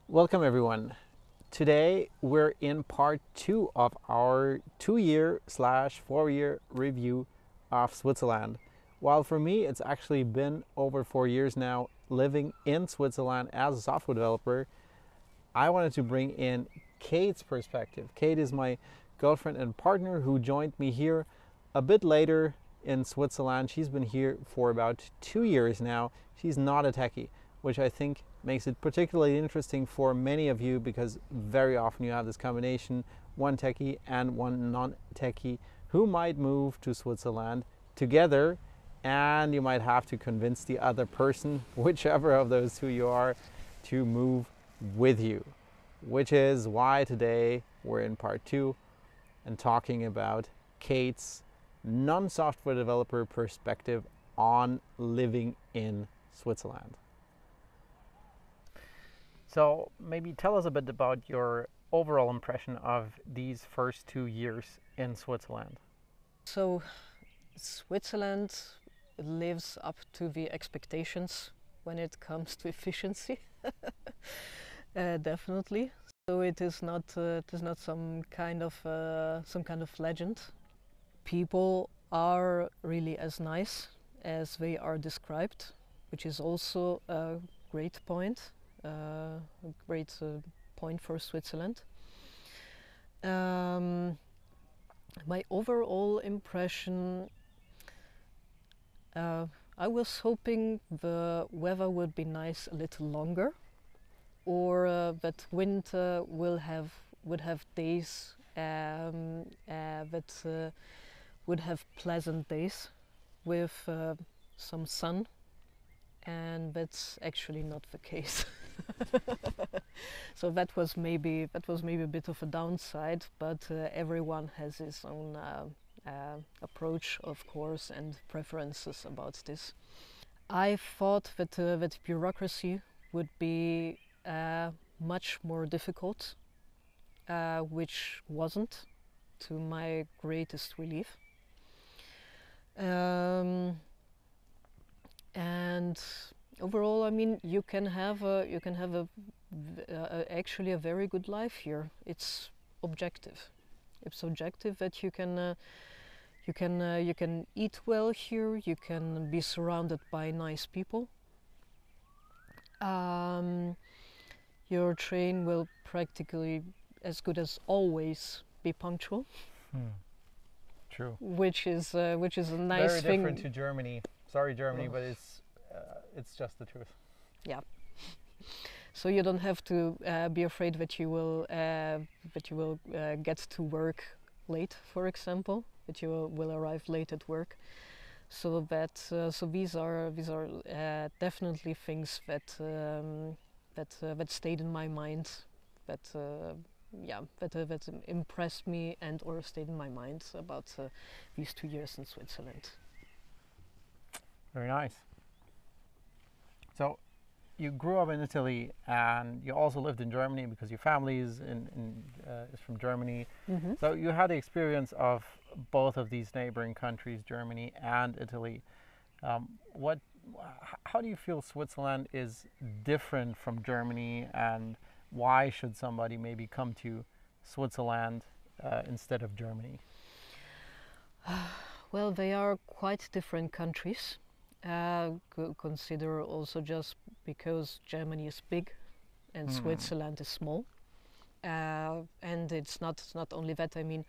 Welcome everyone. Today we're in part 2 of our 2-year/4-year review of Switzerland. While for me it's actually been over 4 years now living in Switzerland as a software developer, I wanted to bring in Kate's perspective. Kate is my girlfriend and partner who joined me here a bit later in Switzerland. She's been here for about 2 years now. She's not a techie, which I think makes it particularly interesting for many of you because very often you have this combination, one techie and one non-techie, who might move to Switzerland together, and you might have to convince the other person, whichever of those two you are, to move with you. Which is why today we're in part 2 and talking about Kate's non-software developer perspective on living in Switzerland. So maybe tell us a bit about your overall impression of these first 2 years in Switzerland. So, Switzerland lives up to the expectations when it comes to efficiency. Definitely. So it is not some kind of legend. People are really as nice as they are described, which is also a great point. A great point for Switzerland. My overall impression, I was hoping the weather would be nice a little longer, or that winter would have days that would have pleasant days with some sun, and that's actually not the case. So that was maybe a bit of a downside, but everyone has his own approach, of course, and preferences about this. I thought that bureaucracy would be much more difficult, which wasn't, to my greatest relief. And overall, I mean, you can have actually a very good life here. It's objective. It's objective that you can eat well here. You can be surrounded by nice people. Your train will practically, as good as always, be punctual. True. Which is a nice Very thing. different to Germany. Sorry, Germany, but it's just the truth. Yeah. So you don't have to be afraid that you will get to work late, for example, that you will arrive late at work. So that so these are definitely things that stayed in my mind, that impressed me and or stayed in my mind about these 2 years in Switzerland. Very nice. So you grew up in Italy and you also lived in Germany because your family is from Germany. Mm-hmm. So you had the experience of both of these neighboring countries, Germany and Italy. How do you feel Switzerland is different from Germany, and why should somebody maybe come to Switzerland instead of Germany? Well, they are quite different countries. Consider also just because Germany is big and Switzerland is small, and it's not only that. I mean,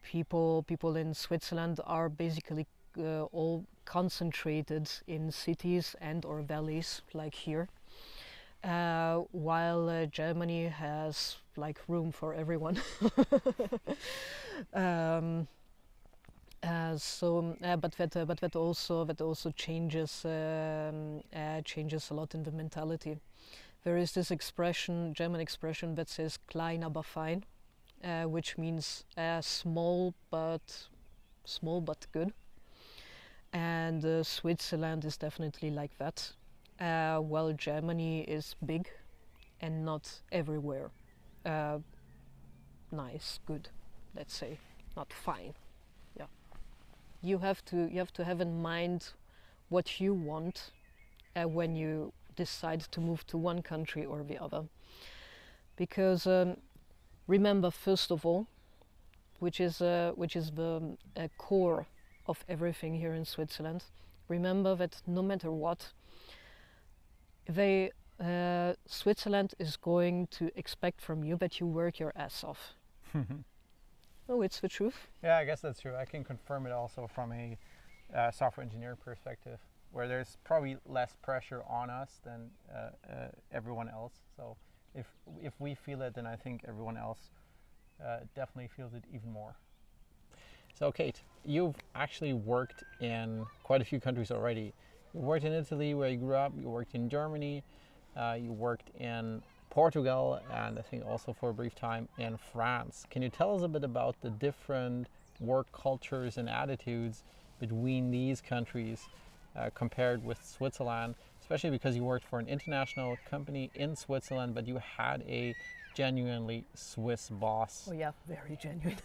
people in Switzerland are basically all concentrated in cities and or valleys like here, while Germany has like room for everyone. But that also changes a lot in the mentality. There is this German expression that says "klein aber fein," which means small but good. And Switzerland is definitely like that. While Germany is big and not everywhere nice, good, let's say, not fine. You have to have in mind what you want when you decide to move to one country or the other. Because remember, first of all, which is the core of everything here in Switzerland, remember that no matter what, Switzerland is going to expect from you that you work your ass off. Oh, it's the truth. Yeah, I guess that's true. I can confirm it also from a software engineer perspective, where there's probably less pressure on us than everyone else. So if we feel it, then I think everyone else definitely feels it even more. So Kate, you've actually worked in quite a few countries already. You worked in Italy, where you grew up. You worked in Germany. You worked in Portugal, and I think also for a brief time in France. Can you tell us a bit about the different work cultures and attitudes between these countries compared with Switzerland, especially because you worked for an international company in Switzerland, but you had a genuinely Swiss boss? Oh yeah, very genuine.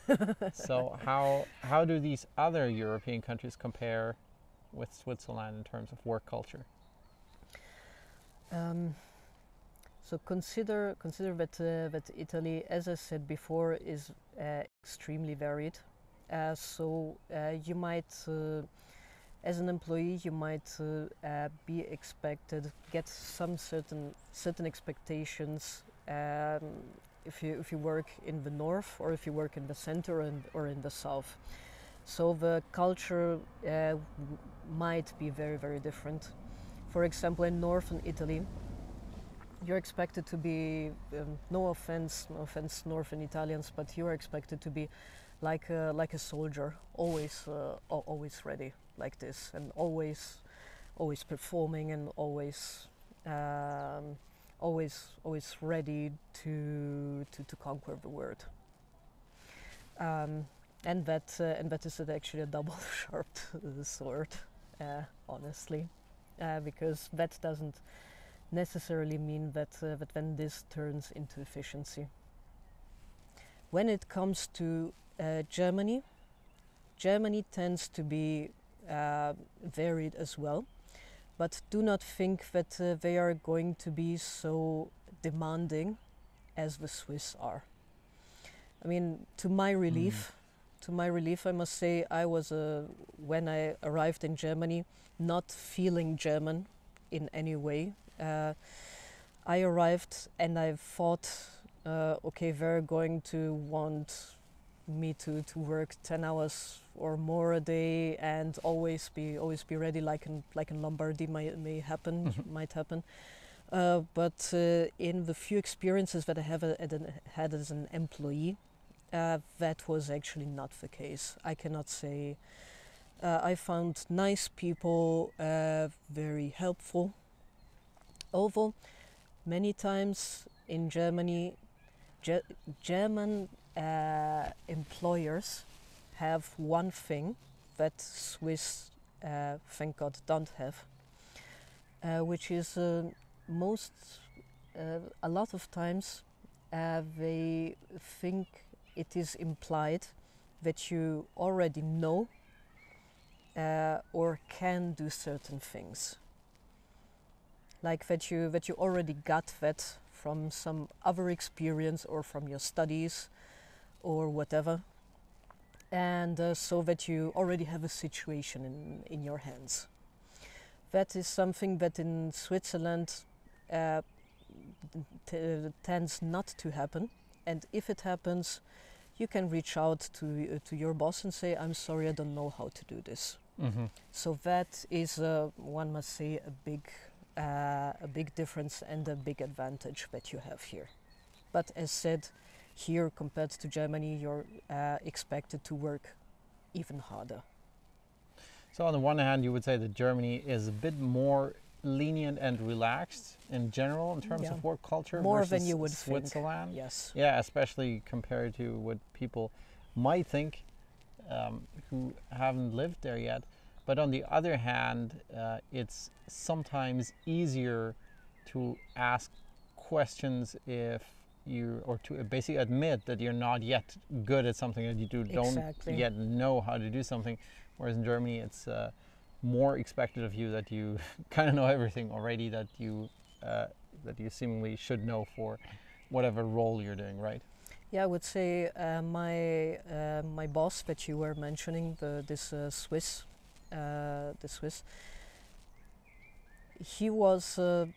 So how do these other European countries compare with Switzerland in terms of work culture? So consider that Italy, as I said before, is extremely varied. So you might, as an employee, you might be expected, get some certain expectations if you work in the north, or if you work in the center or in the south. So the culture might be very, very different. For example, in northern Italy, you're expected to be, no offense, northern Italians, but you're expected to be like a soldier, always ready like this, and always performing, and always ready to conquer the world. And that is actually a double-sharped sword, honestly, because that doesn't necessarily mean that then this turns into efficiency. When it comes to Germany tends to be varied as well, but do not think that they are going to be so demanding as the Swiss are. I mean, to my relief, I must say, I was when I arrived in Germany, not feeling German in any way. I arrived and I thought, okay, they're going to want me to work 10 hours or more a day, and always be ready, like in Lombardy might happen. But in the few experiences that I have had as an employee, that was actually not the case. I cannot say. I found nice people, very helpful. Although many times in Germany, German employers have one thing that Swiss, thank God, don't have, which is a lot of times they think it is implied that you already know or can do certain things. Like that you already got that from some other experience or from your studies or whatever, and so that you already have a situation in your hands. That is something that in Switzerland tends not to happen, and if it happens, you can reach out to your boss and say, I'm sorry, I don't know how to do this. Mm-hmm. So that is, one must say, a big difference and a big advantage that you have here. But as said, here compared to Germany, you're expected to work even harder. So on the one hand, you would say that Germany is a bit more lenient and relaxed in general in terms of work culture, more versus than you would Switzerland. Think. Yes. Yeah, especially compared to what people might think who haven't lived there yet. But on the other hand, it's sometimes easier to ask questions or to basically admit that you're not yet good at something, that you don't yet know how to do something. Whereas in Germany, it's more expected of you that you kind of know everything already, that you that you seemingly should know for whatever role you're doing, right? Yeah, I would say my boss that you were mentioning, this Swiss, the Swiss, he was a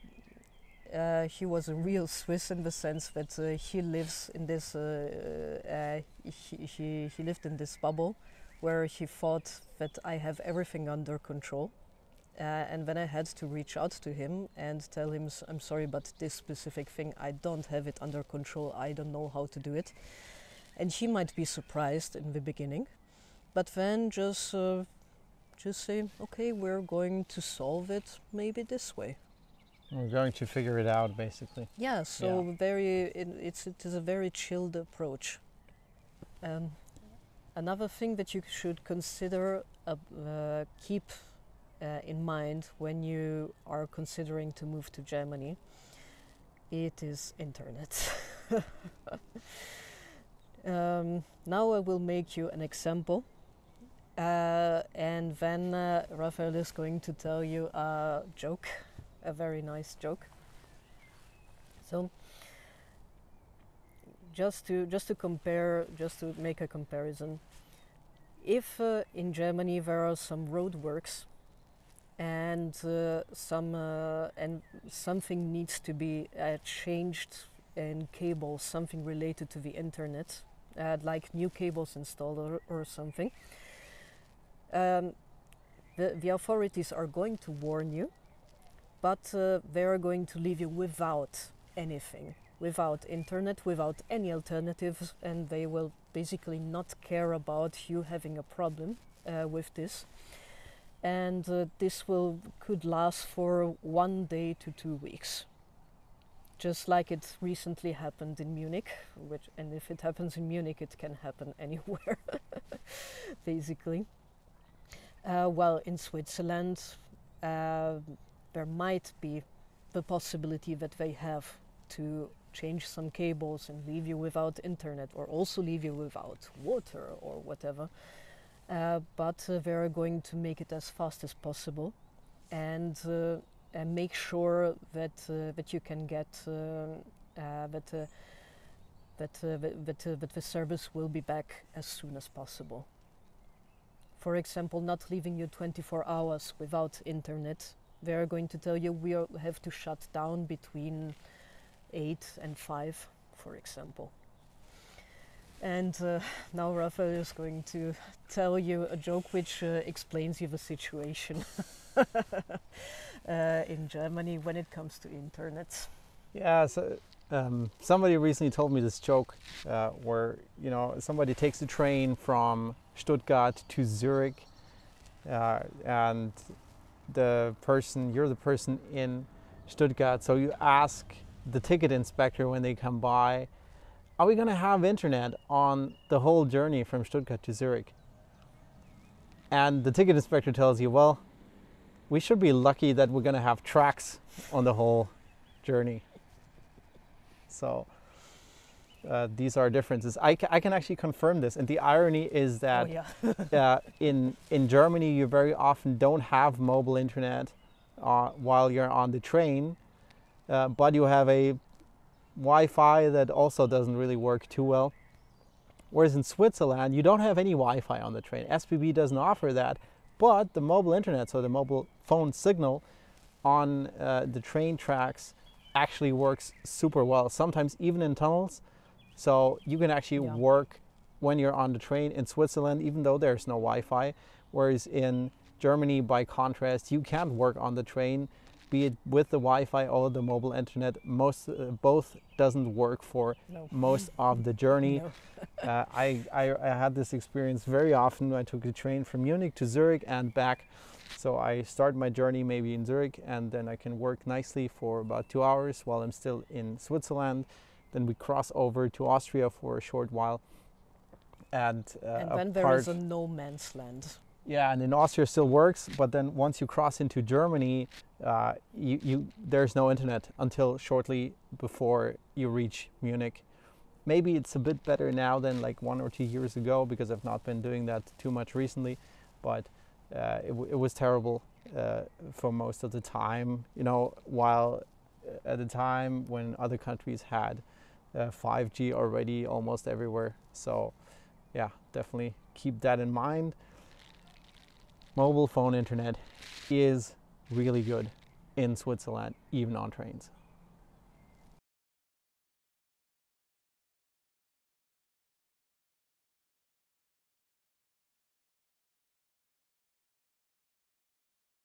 real Swiss in the sense that he lives in this he lived in this bubble where he thought that I have everything under control. And then I had to reach out to him and tell him, I'm sorry, but this specific thing, I don't have it under control. I don't know how to do it. And he might be surprised in the beginning, but then just say, okay, we're going to solve it maybe this way. We're going to figure it out, basically. Yeah, so it is a very chilled approach. Another thing that you should consider, keep in mind when you are considering to move to Germany, it is internet. Now I will make you an example, and then Raphael is going to tell you a joke, a very nice joke. So just to compare, just to make a comparison, if in Germany there are some roadworks and something needs to be changed in cables, something related to the internet, like new cables installed or something, the authorities are going to warn you, but they are going to leave you without anything, without internet, without any alternatives, and they will basically not care about you having a problem with this. And this could last for 1 day to 2 weeks, just like it recently happened in Munich. And if it happens in Munich, it can happen anywhere, basically. Well, in Switzerland, there might be the possibility that they have to change some cables and leave you without internet, or also leave you without water or whatever. But they're going to make it as fast as possible, and make sure that that you can get that the service will be back as soon as possible. For example, not leaving you 24 hours without internet. They're going to tell you we have to shut down between 8 and 5, for example. And now Raphael is going to tell you a joke which explains you the situation in Germany when it comes to internet. Yeah, so somebody recently told me this joke where, you know, somebody takes the train from Stuttgart to Zurich, and you're the person in Stuttgart, so you ask the ticket inspector when they come by, are we going to have internet on the whole journey from Stuttgart to Zurich? And the ticket inspector tells you, well, we should be lucky that we're going to have tracks on the whole journey. So these are differences. I can actually confirm this. And the irony is that in Germany, you very often don't have mobile internet while you're on the train, but you have a Wi-Fi that also doesn't really work too well. Whereas in Switzerland, you don't have any Wi-Fi on the train. SBB doesn't offer that, but the mobile internet, so the mobile phone signal on the train tracks actually works super well, sometimes even in tunnels. So you can actually work when you're on the train in Switzerland, even though there's no Wi-Fi. Whereas in Germany, by contrast, you can't work on the train, be it with the Wi-Fi or the mobile internet. Both doesn't work for most of the journey. I had this experience very often. I took the train from Munich to Zurich and back. So I start my journey maybe in Zurich, and then I can work nicely for about 2 hours while I'm still in Switzerland. Then we cross over to Austria for a short while. And then there is a no man's land. Yeah, and in Austria still works, but then once you cross into Germany, there's no internet until shortly before you reach Munich. Maybe it's a bit better now than like 1 or 2 years ago, because I've not been doing that too much recently, but it was terrible for most of the time. You know, while at the time when other countries had 5G already almost everywhere. So yeah, definitely keep that in mind. Mobile phone internet is really good in Switzerland, even on trains.